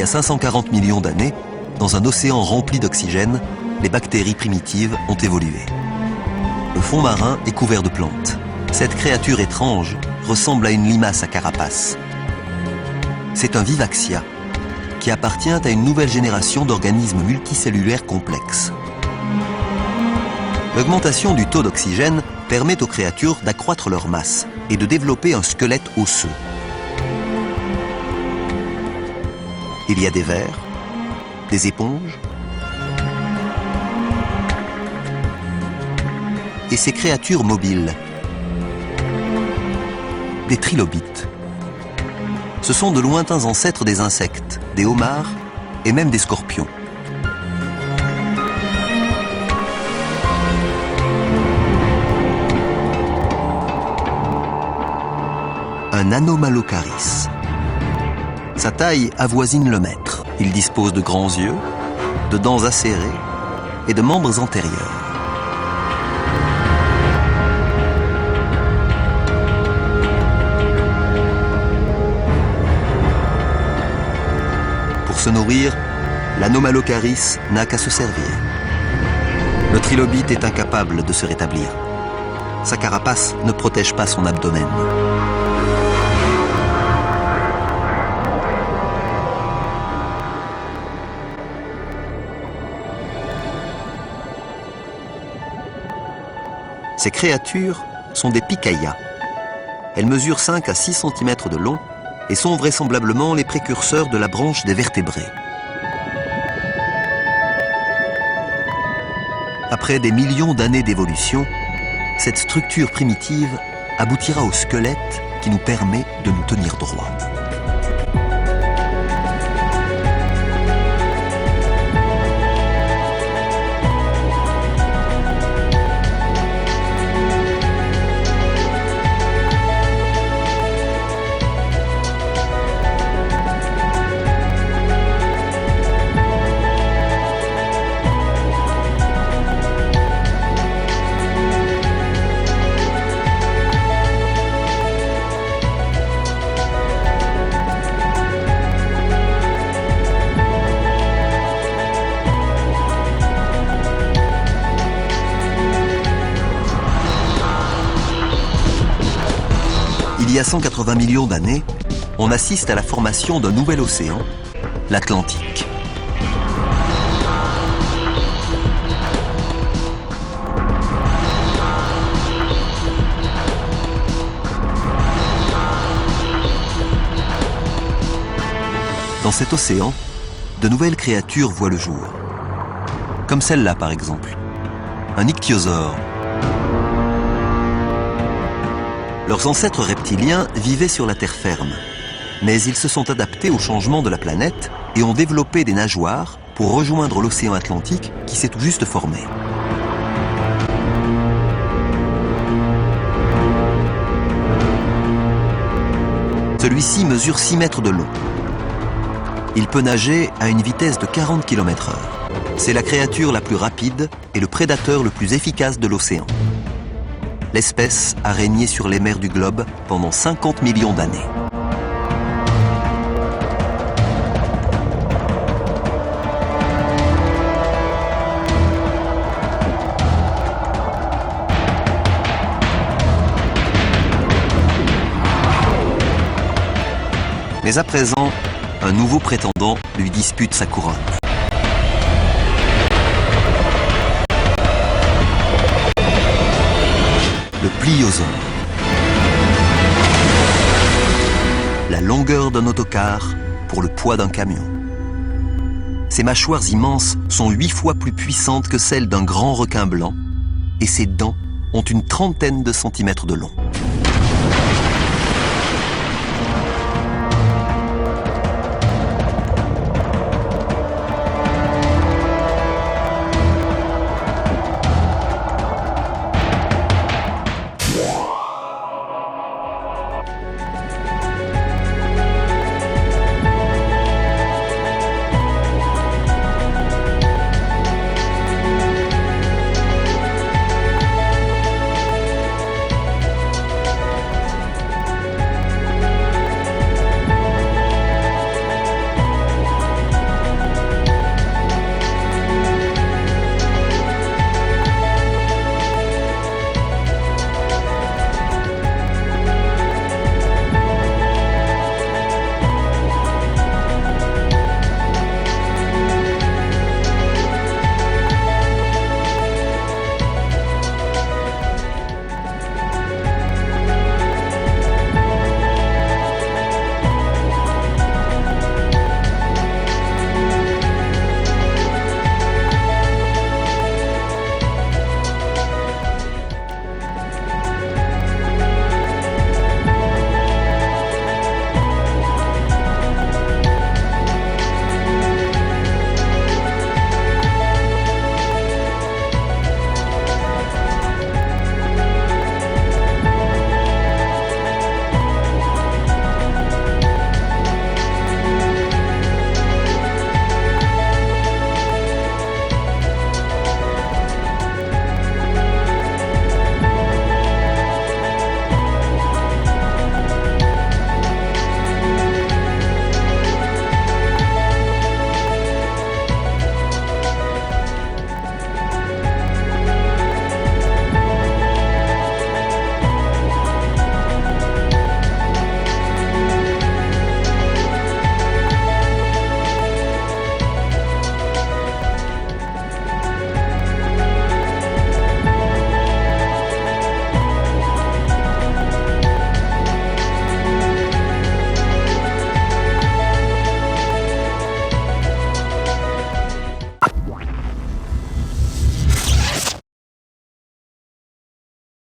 y a 540 millions d'années, dans un océan rempli d'oxygène, les bactéries primitives ont évolué. Le fond marin est couvert de plantes. Cette créature étrange ressemble à une limace à carapace. C'est un vivaxia qui appartient à une nouvelle génération d'organismes multicellulaires complexes. L'augmentation du taux d'oxygène permet aux créatures d'accroître leur masse et de développer un squelette osseux. Il y a des vers, des éponges et ces créatures mobiles, des trilobites. Ce sont de lointains ancêtres des insectes, des homards et même des scorpions. Un Anomalocaris. Sa taille avoisine le mètre. Il dispose de grands yeux, de dents acérées et de membres antérieurs. Pour se nourrir, l'Anomalocaris n'a qu'à se servir. Le trilobite est incapable de se rétablir. Sa carapace ne protège pas son abdomen. Ces créatures sont des picaillas. Elles mesurent 5 à 6 cm de long et sont vraisemblablement les précurseurs de la branche des vertébrés. Après des millions d'années d'évolution, cette structure primitive aboutira au squelette qui nous permet de nous tenir droit. Il y a 180 millions d'années, on assiste à la formation d'un nouvel océan, l'Atlantique. Dans cet océan, de nouvelles créatures voient le jour. Comme celle-là par exemple, un ichthyosaure. Leurs ancêtres reptiliens vivaient sur la terre ferme, mais ils se sont adaptés au changement de la planète et ont développé des nageoires pour rejoindre l'océan Atlantique qui s'est tout juste formé. Celui-ci mesure 6 mètres de long. Il peut nager à une vitesse de 40 km/h. C'est la créature la plus rapide et le prédateur le plus efficace de l'océan. L'espèce a régné sur les mers du globe pendant 50 millions d'années. Mais à présent, un nouveau prétendant lui dispute sa couronne. Le pliosaure. La longueur d'un autocar pour le poids d'un camion. Ses mâchoires immenses sont 8 fois plus puissantes que celles d'un grand requin blanc et ses dents ont une trentaine de centimètres de long.